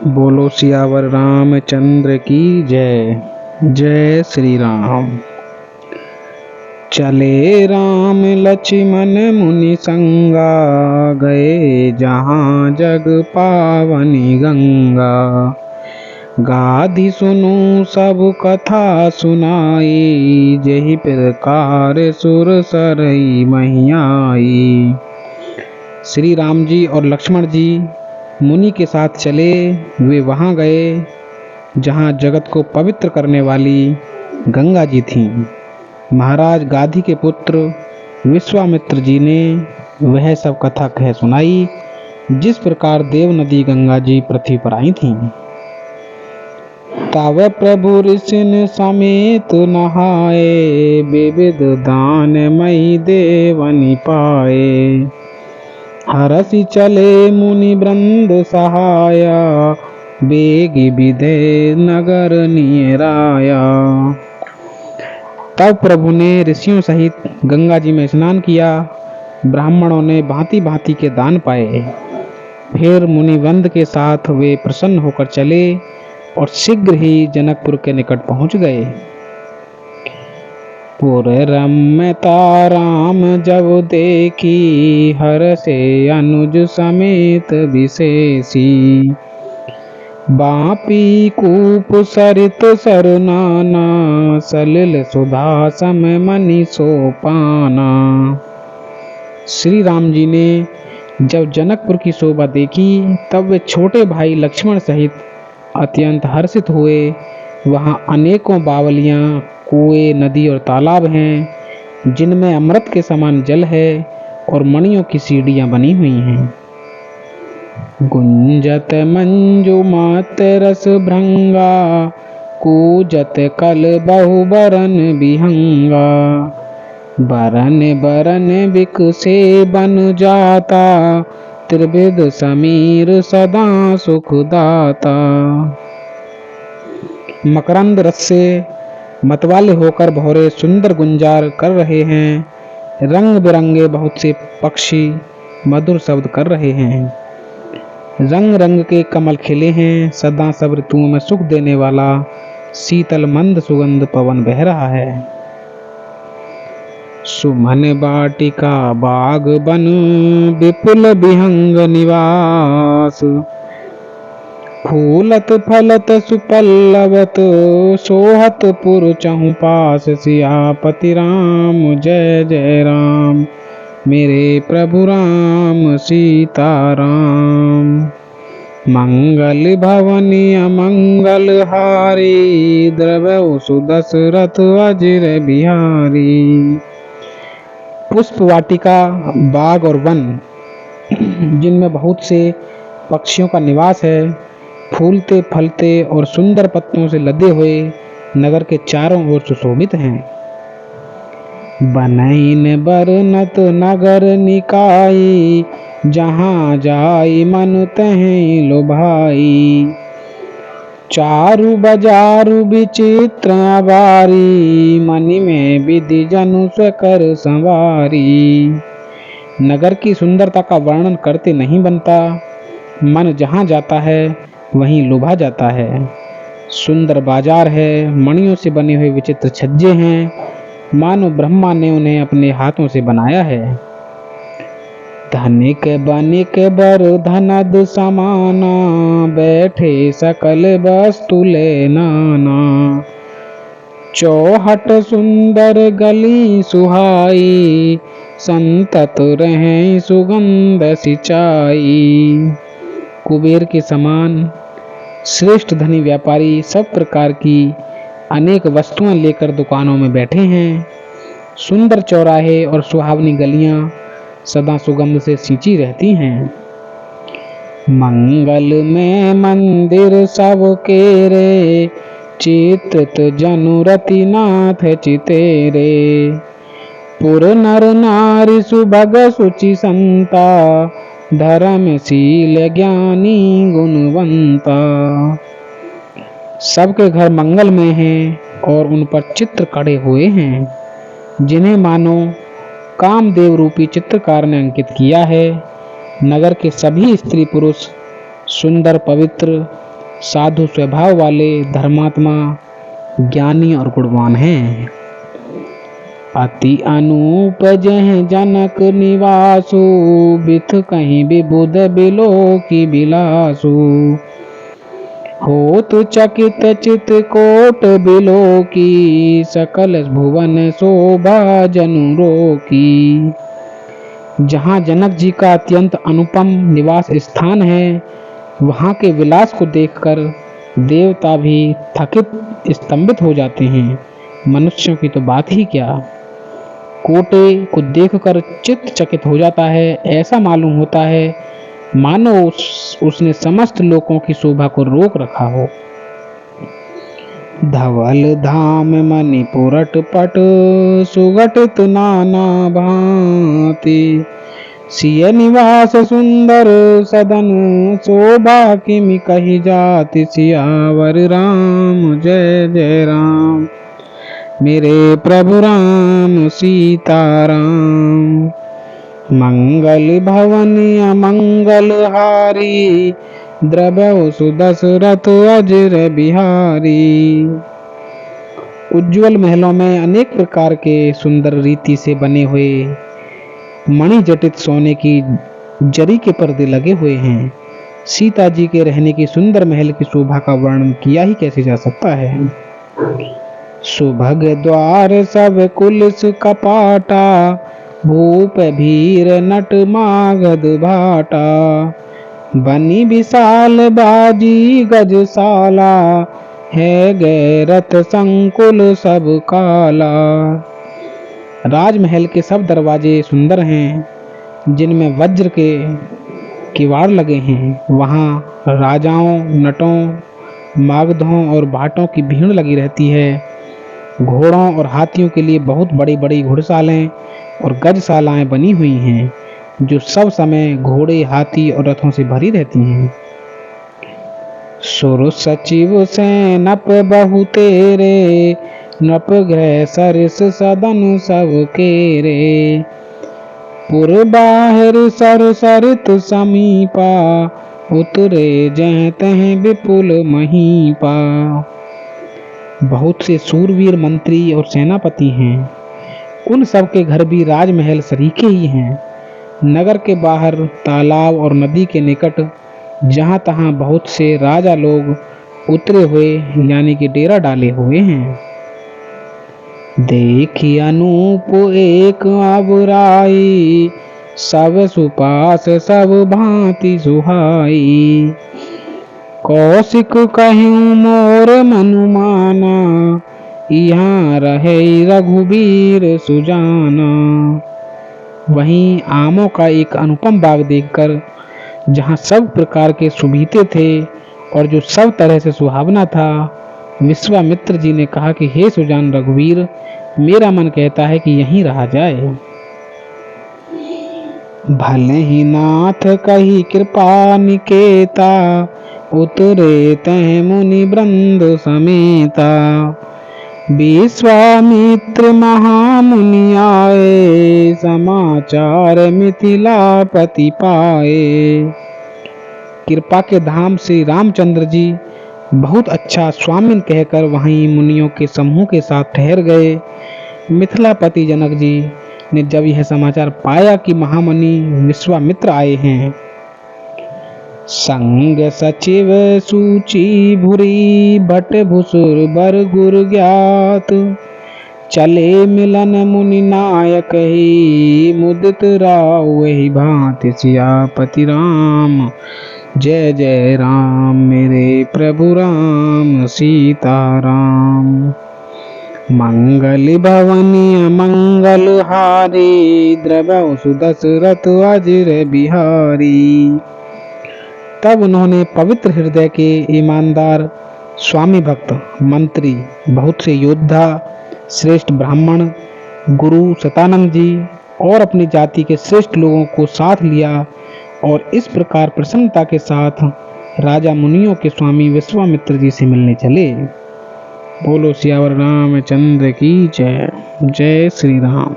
बोलो सियावर रामचंद्र की जय। जय श्री राम। चले राम लक्ष्मण मुनि संगा, गए जहाँ जग पावनी गंगा। गाधि सुनो सब कथा सुनाई, जहि प्रकार सुर सरई महियाई। श्री राम जी और लक्ष्मण जी मुनि के साथ चले। वे वहाँ गए जहाँ जगत को पवित्र करने वाली गंगा जी थीं। महाराज गाधी के पुत्र विश्वामित्र जी ने वह सब कथा कह सुनाई, जिस प्रकार देव नदी गंगा जी पृथ्वी पर आई थीं। तब प्रभु ऋषिन समेत नहाए, विविध दान मई देवनि पाए। हरसि चले मुनि वृंद सहाया, बेगी विधे नगर नियराया। तब प्रभु ने ऋषियों सहित गंगा जी में स्नान किया। ब्राह्मणों ने भांति भांति के दान पाए। फिर मुनि वृंद के साथ वे प्रसन्न होकर चले और शीघ्र ही जनकपुर के निकट पहुंच गए। पुर रम्यता राम जब देखी, हर्षे अनुज समेत विशेषी। बापी कूप सरित सरनाना, सलिल सुधा सम मनि सोपाना। श्री राम जी ने जब जनकपुर की शोभा देखी, तब वे छोटे भाई लक्ष्मण सहित अत्यंत हर्षित हुए। वहाँ अनेकों बावलियाँ, कुएं, नदी और तालाब हैं, जिनमें अमृत के समान जल है और मणियों की सीढ़ियाँ बनी हुई हैं। गुंजत मंजु मात रस भृंगा, कूजत कल बहु बरन बिहंगा। बरन बरन बिकसे बन जाता, त्रिविध समीर सदा सुखदाता। मकरंद रस से मतवाले होकर भौरे सुंदर गुंजार कर रहे हैं। रंग बिरंगे बहुत से पक्षी मधुर शब्द कर रहे हैं। रंग रंग के कमल खिले हैं। सदा सब ऋतुओं में सुख देने वाला शीतल मंद सुगंध पवन बह रहा है। सुमन बाटिका बाग बन, विपुल विहंग निवास। फूलत फलत सुपल्लवत, सोहत पुर चहु पास। सियापति राम जय जय राम, मेरे प्रभु राम सीताराम। मंगल भवनी अमंगल हारी, द्रव्य सुदशरथ अजिर बिहारी। पुष्प वाटिका, बाग और वन, जिनमें बहुत से पक्षियों का निवास है, फूलते फलते और सुंदर पत्तों से लदे हुए नगर के चारों ओर सुशोभित हैं। बनैन बरनत नगर निकाई, जहाँ जाई मन तहीं लुभाई। चारु बजारु विचित्र अबारी, मनि में विधि जनु स्वकर संवारी। नगर की सुंदरता का वर्णन करते नहीं बनता। मन जहाँ जाता है वहीं लुभा जाता है। सुंदर बाजार है, मणियों से बने हुए विचित्र छज्जे हैं, मानो ब्रह्मा ने उन्हें अपने हाथों से बनाया है। धनिक बनिक बर धनद समाना, बैठे सकल वस्तु ले नाना। चौहट सुंदर गली सुहाई, संतत रहें सुगंध सिंचाई। कुबेर के समान श्रेष्ठ धनी व्यापारी सब प्रकार की अनेक वस्तुएं लेकर दुकानों में बैठे हैं। सुंदर चौराहे और सुहावनी गलियां सदा सुगंध से सींची रहती हैं। मंगल में मंदिर सब केरे, चित्त जनुरति नाथ चितेरे। पुर नर नारी सुभग सुचि संता, धर्मशील ज्ञानी गुणवंता। सबके घर मंगल में हैं और उन पर चित्र कड़े हुए हैं, जिन्हें मानो कामदेव रूपी चित्रकार ने अंकित किया है। नगर के सभी स्त्री पुरुष सुंदर, पवित्र, साधु स्वभाव वाले, धर्मात्मा, ज्ञानी और गुणवान हैं। अति अनूप जह जनक निवासु, बिथ कहीं विबुध बिलो की बिलासु। होत चकित चित कोट बिलो की, सकल भुवन शोभा जनु रोकी। जहाँ जनक जी का अत्यंत अनुपम निवास स्थान है, वहाँ के विलास को देखकर देवता भी थकित स्तंभित हो जाते हैं, मनुष्यों की तो बात ही क्या। कोटे को देखकर चित्त चकित हो जाता है। ऐसा मालूम होता है मानो उसने समस्त लोकों की शोभा को रोक रखा हो। धवल धाम मणिपुरट पट, सुगठित नाना भांति। सिय निवास सुंदर सदन, शोभा किमि कही जाति। सियावर राम जय जय राम, मेरे प्रभु राम सीताराम। मंगल भवन अमंगल हारी, द्रव्य सुदशरथ अजर बिहारी। उज्ज्वल महलों में अनेक प्रकार के सुंदर रीति से बने हुए मणि जटित सोने की जरी के पर्दे लगे हुए हैं। सीता जी के रहने की सुंदर महल की शोभा का वर्णन किया ही कैसे जा सकता है। सुभग द्वार सब कुलिस कपाटा, भूप भीर नट मागध भाटा। बनी विशाल बाजी गजशाला, है गए रथ संकुल सब काला। राजमहल के सब दरवाजे सुंदर हैं, जिनमें वज्र के किवाड़ लगे हैं। वहाँ राजाओं, नटों, मागधों और भाटों की भीड़ लगी रहती है। घोड़ों और हाथियों के लिए बहुत बड़ी बड़ी घुड़सालें और गजशालाएं बनी हुई हैं, जो सब समय घोड़े, हाथी और रथों से भरी रहती हैं। सुर सचिव से नप बहु तेरे, नप गृह सरिस सदन सब केरे। पुर बाहर सर सरित समीपा, उतरे जह तह विपुल महीपा। बहुत से सूरवीर मंत्री और सेनापति हैं। उन सब के घर भी राजमहल सरीखे ही हैं। नगर के बाहर तालाब और नदी के निकट जहाँ तहाँ बहुत से राजा लोग उतरे हुए यानी कि डेरा डाले हुए हैं। देखी अनूप एक अबराई, सब सुपास सब भांति सुहाई। कौशिक कहूँ मोर मनुमाना, यहाँ रहे रघुबीर सुजाना। वहीं आमों का एक अनुपम बाग देखकर, जहाँ सब प्रकार के सुबीते थे और जो सब तरह से सुहावना था, विश्वामित्र जी ने कहा कि हे सुजान रघुवीर, मेरा मन कहता है कि यहीं रहा जाए। भले ही नाथ कही कृपा निकेता, उतरे तह मुनि वृंद समेता। विश्वामित्र महामुनि आए, समाचार मिथिलापति पाए। कृपा के धाम श्री रामचंद्र जी बहुत अच्छा स्वामिन कहकर वहीं मुनियों के समूह के साथ ठहर गए। मिथिलापति जनक जी ने जब यह समाचार पाया कि महामुनि विश्वामित्र आए हैं, संग सचिव सूची भूरी, भट भुसुर बर गुर ज्ञात। चले मिलन मुनि नायक ही, मुदित राव वही भांति। सियापति राम जय जय राम, मेरे प्रभु राम सीताराम। मंगल भवनी अमंगल हारी, द्रव्य सुदशरथ अजर बिहारी। तब उन्होंने पवित्र हृदय के ईमानदार स्वामी भक्त, मंत्री, बहुत से योद्धा, श्रेष्ठ ब्राह्मण, गुरु सतानंद जी और अपनी जाति के श्रेष्ठ लोगों को साथ लिया और इस प्रकार प्रसन्नता के साथ राजा मुनियों के स्वामी विश्वामित्र जी से मिलने चले। बोलो सियावर रामचंद्र की जय। जय श्री राम।